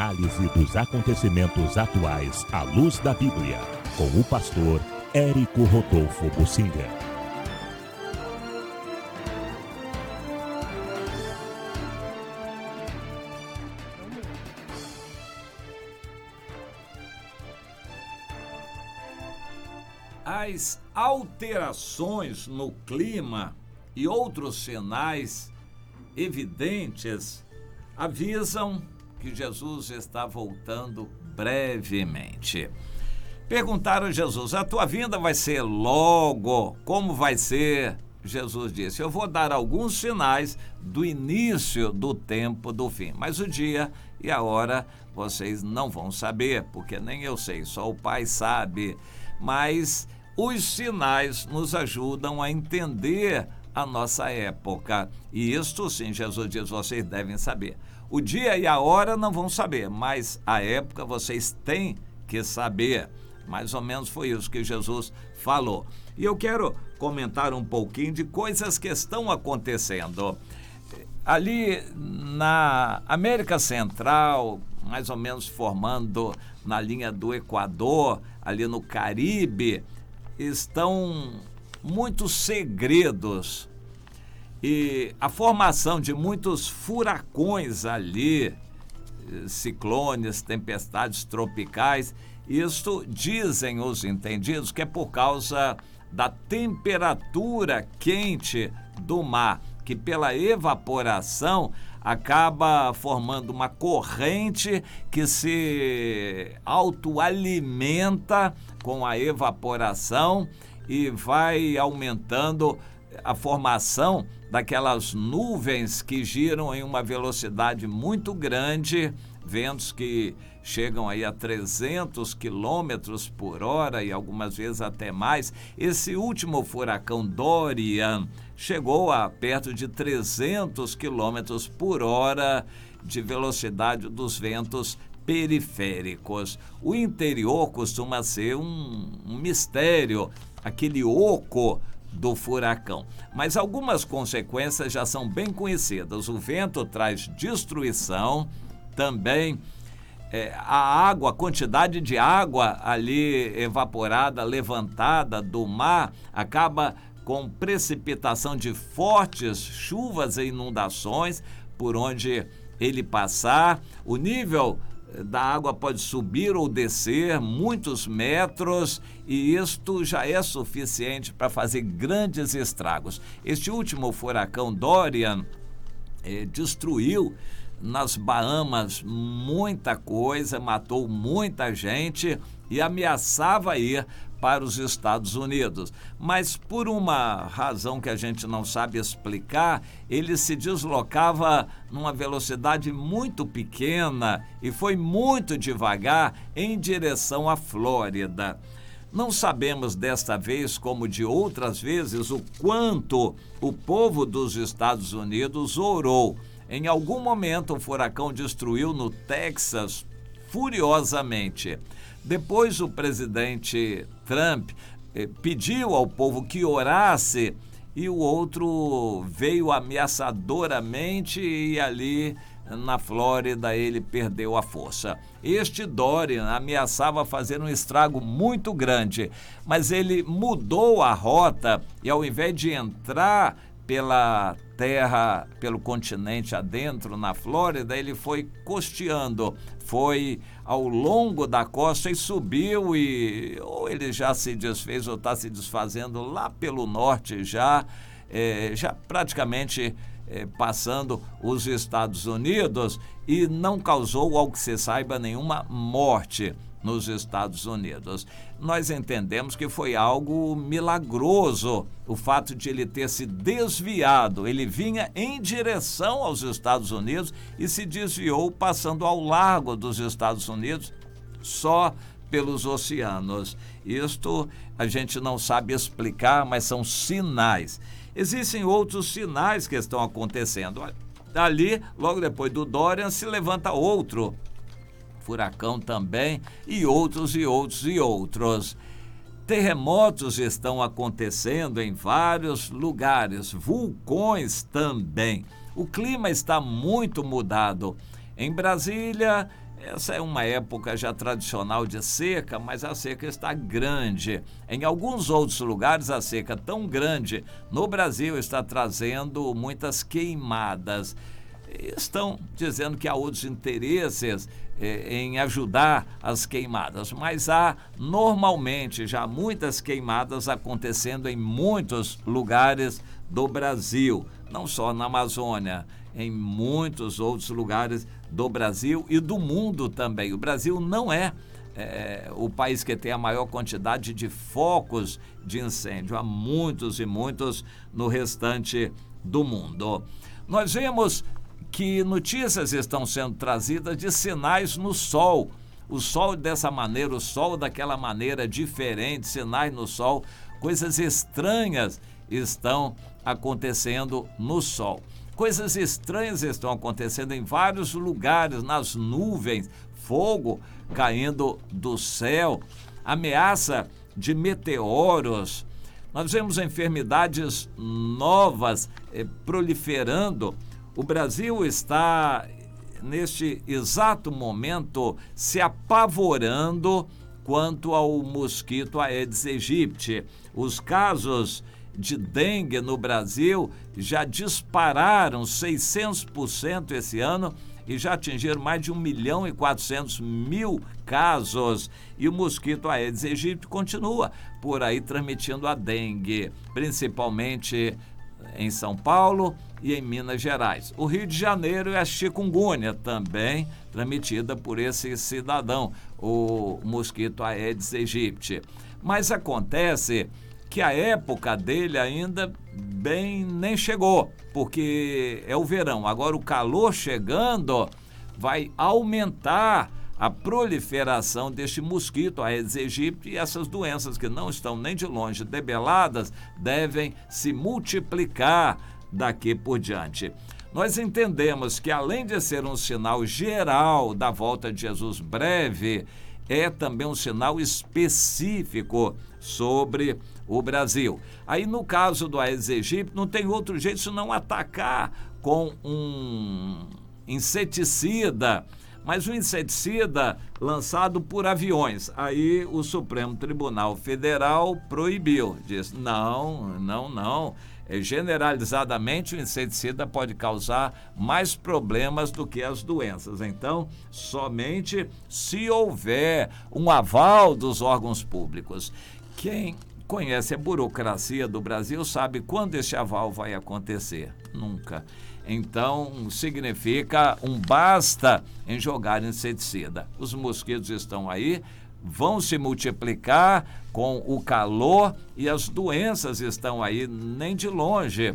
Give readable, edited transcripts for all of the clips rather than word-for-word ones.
análise dos acontecimentos atuais à luz da Bíblia, com o pastor Érico Rodolfo Bucinga. As alterações no clima e outros sinais evidentes avisam que Jesus está voltando brevemente. Perguntaram a Jesus: a tua vinda vai ser logo? Como vai ser? Jesus disse: eu vou dar alguns sinais do início do tempo do fim, mas o dia e a hora vocês não vão saber, porque nem eu sei, só o Pai sabe. Mas os sinais nos ajudam a entender a nossa época. E isto sim, Jesus diz, vocês devem saber. O dia e a hora não vão saber, mas a época vocês têm que saber. Mais ou menos foi isso que Jesus falou. E eu quero comentar um pouquinho de coisas que estão acontecendo. Ali na América Central, mais ou menos formando na linha do Equador, ali no Caribe, estão muitos segredos. E a formação de muitos furacões ali, ciclones, tempestades tropicais, isto dizem os entendidos que é por causa da temperatura quente do mar, que pela evaporação acaba formando uma corrente que se autoalimenta com a evaporação e vai aumentando a formação daquelas nuvens que giram em uma velocidade muito grande, ventos que chegam aí a 300 quilômetros por hora e algumas vezes até mais. Esse último furacão Dorian chegou a perto de 300 quilômetros por hora de velocidade dos ventos periféricos. O interior costuma ser um mistério, aquele oco do furacão. Mas algumas consequências já são bem conhecidas. O vento traz destruição, também a água, a quantidade de água ali evaporada, levantada do mar, acaba com precipitação de fortes chuvas e inundações por onde ele passar. O nível da água pode subir ou descer muitos metros e isto já é suficiente para fazer grandes estragos. Este último furacão Dorian destruiu nas Bahamas muita coisa, matou muita gente e ameaçava ir para os Estados Unidos. Mas por uma razão que a gente não sabe explicar, ele se deslocava numa velocidade muito pequena e foi muito devagar em direção à Flórida. Não sabemos desta vez, como de outras vezes, o quanto o povo dos Estados Unidos orou. Em algum momento, o furacão destruiu no Texas furiosamente. Depois, o presidente Trump pediu ao povo que orasse e o outro veio ameaçadoramente e ali na Flórida ele perdeu a força. Este Dorian ameaçava fazer um estrago muito grande, mas ele mudou a rota e ao invés de entrar pela terra, pelo continente adentro, na Flórida, ele foi costeando, foi ao longo da costa e subiu e ou ele já se desfez ou está se desfazendo lá pelo norte já praticamente passando os Estados Unidos e não causou, ao que se saiba, nenhuma morte nos Estados Unidos. Nós entendemos que foi algo milagroso o fato de ele ter se desviado. Ele vinha em direção aos Estados Unidos e se desviou passando ao largo dos Estados Unidos só pelos oceanos. Isto a gente não sabe explicar, mas são sinais. Existem outros sinais que estão acontecendo. Ali, logo depois do Dorian, se levanta outro furacão também, e outros. Terremotos estão acontecendo em vários lugares, vulcões também. O clima está muito mudado. Em Brasília, Essa é uma época já tradicional de seca, mas a seca está grande. Em alguns outros lugares, a seca tão grande no Brasil está trazendo muitas queimadas. Estão dizendo que há outros interesses em ajudar as queimadas, mas há normalmente já muitas queimadas acontecendo em muitos lugares do Brasil, não só na Amazônia, em muitos outros lugares do Brasil e do mundo também. O Brasil não é o país que tem a maior quantidade de focos de incêndio, há muitos e muitos no restante do mundo. Nós vemos que notícias estão sendo trazidas de sinais no sol. O sol dessa maneira, o sol daquela maneira diferente, sinais no sol, coisas estranhas estão acontecendo no sol. Coisas estranhas estão acontecendo em vários lugares, nas nuvens, fogo caindo do céu, ameaça de meteoros. Nós vemos enfermidades novas proliferando. O Brasil está, neste exato momento, se apavorando quanto ao mosquito Aedes aegypti. Os casos de dengue no Brasil já dispararam 600% esse ano e já atingiram mais de 1.400.000 casos. E o mosquito Aedes aegypti continua por aí transmitindo a dengue, principalmente em São Paulo e em Minas Gerais. O Rio de Janeiro é a chikungunya, também transmitida por esse cidadão, o mosquito Aedes aegypti. Mas acontece que a época dele ainda bem nem chegou, porque é o verão. Agora o calor chegando vai aumentar a proliferação deste mosquito Aedes aegypti e essas doenças que não estão nem de longe debeladas devem se multiplicar daqui por diante. Nós entendemos que, além de ser um sinal geral da volta de Jesus breve, é também um sinal específico sobre o Brasil. Aí, no caso do Aedes aegypti, não tem outro jeito senão atacar com um inseticida, mas um inseticida lançado por aviões. Aí o Supremo Tribunal Federal proibiu, disse não. Generalizadamente o inseticida pode causar mais problemas do que as doenças. Então, somente se houver um aval dos órgãos públicos. Quem conhece a burocracia do Brasil sabe quando esse aval vai acontecer. Nunca. Então, significa um basta em jogar inseticida. Os mosquitos estão aí, vão se multiplicar com o calor e as doenças estão aí, nem de longe,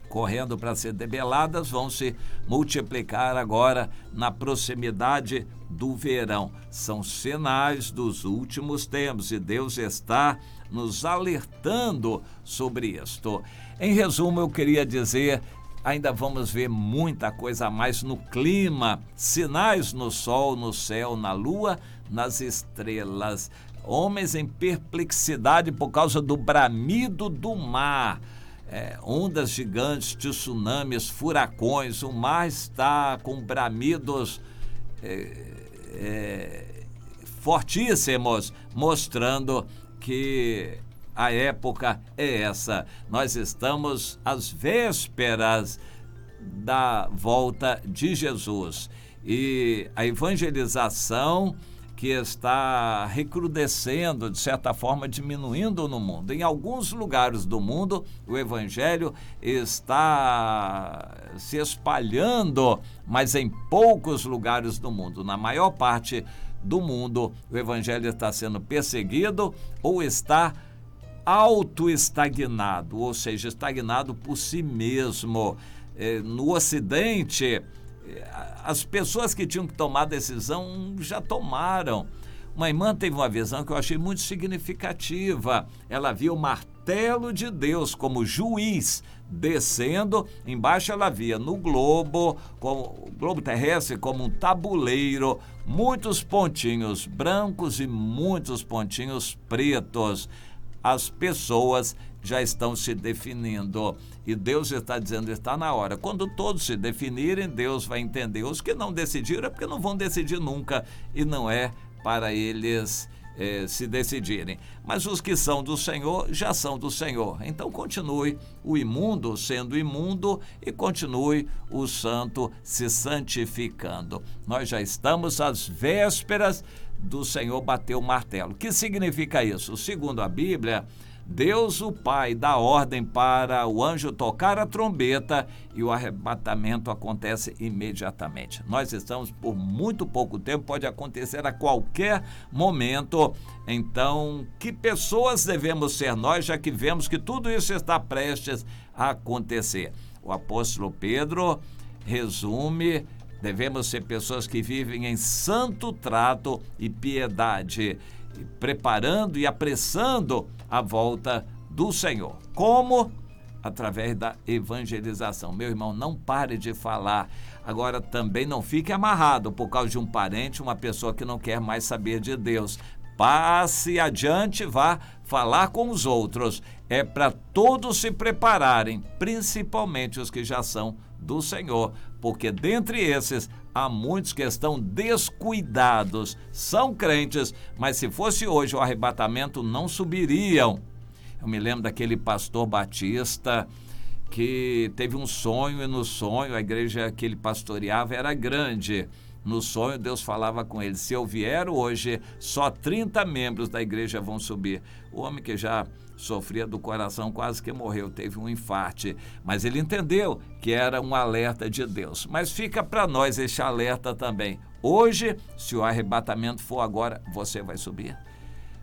correndo para ser debeladas, vão se multiplicar agora na proximidade do verão. São sinais dos últimos tempos e Deus está nos alertando sobre isto. Em resumo, eu queria dizer, ainda vamos ver muita coisa a mais no clima, sinais no sol, no céu, na lua, nas estrelas. Homens em perplexidade por causa do bramido do mar. Ondas gigantes, tsunamis, furacões, o mar está com bramidos fortíssimos, mostrando que a época é essa. Nós estamos às vésperas da volta de Jesus e a evangelização que está recrudescendo, de certa forma diminuindo no mundo. Em alguns lugares do mundo, o evangelho está se espalhando, mas em poucos lugares do mundo. Na maior parte do mundo, o evangelho está sendo perseguido ou está autoestagnado, ou seja, estagnado por si mesmo. No Ocidente, as pessoas que tinham que tomar a decisão já tomaram. Uma irmã teve uma visão que eu achei muito significativa. Ela via o martelo de Deus como juiz descendo, embaixo ela via no globo, o globo terrestre como um tabuleiro, muitos pontinhos brancos e muitos pontinhos pretos. As pessoas já estão se definindo. E Deus está dizendo, está na hora. Quando todos se definirem, Deus vai entender. Os que não decidiram é porque não vão decidir nunca, e não é para eles se decidirem. Mas os que são do Senhor, já são do Senhor. Então continue o imundo sendo imundo e continue o santo se santificando. Nós já estamos às vésperas do Senhor bater o martelo. O que significa isso? Segundo a Bíblia, Deus, o Pai, dá ordem para o anjo tocar a trombeta e o arrebatamento acontece imediatamente. Nós estamos por muito pouco tempo, pode acontecer a qualquer momento. Então, que pessoas devemos ser nós, já que vemos que tudo isso está prestes a acontecer? O apóstolo Pedro resume: devemos ser pessoas que vivem em santo trato e piedade, preparando e apressando a volta do Senhor. Como? Através da evangelização. Meu irmão, não pare de falar. Agora, também não fique amarrado por causa de um parente, uma pessoa que não quer mais saber de Deus. Passe adiante, vá falar com os outros. É para todos se prepararem, principalmente os que já são do Senhor, porque dentre esses há muitos que estão descuidados, são crentes, mas se fosse hoje o arrebatamento não subiriam. Eu me lembro daquele pastor batista que teve um sonho, e no sonho a igreja que ele pastoreava era grande. No sonho Deus falava com ele: se eu vier hoje, só 30 membros da igreja vão subir. O homem que já sofria do coração quase que morreu, teve um infarte, mas ele entendeu que era um alerta de Deus. Mas fica para nós este alerta também. Hoje, se o arrebatamento for agora, você vai subir.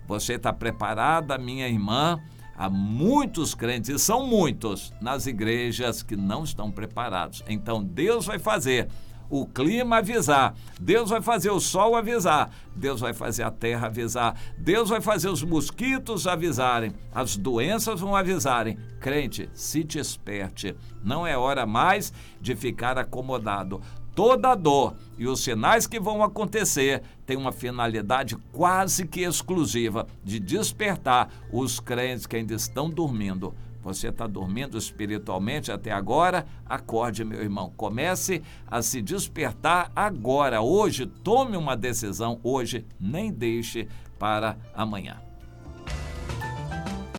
Você está preparada, minha irmã? Há muitos crentes, e são muitos, nas igrejas que não estão preparados. Então Deus vai fazer o clima avisar, Deus vai fazer o sol avisar, Deus vai fazer a terra avisar, Deus vai fazer os mosquitos avisarem, as doenças vão avisarem. Crente, se desperte, não é hora mais de ficar acomodado. Toda a dor e os sinais que vão acontecer têm uma finalidade quase que exclusiva de despertar os crentes que ainda estão dormindo. Você está dormindo espiritualmente até agora? Acorde, meu irmão. Comece a se despertar agora. Hoje, tome uma decisão. Hoje, nem deixe para amanhã.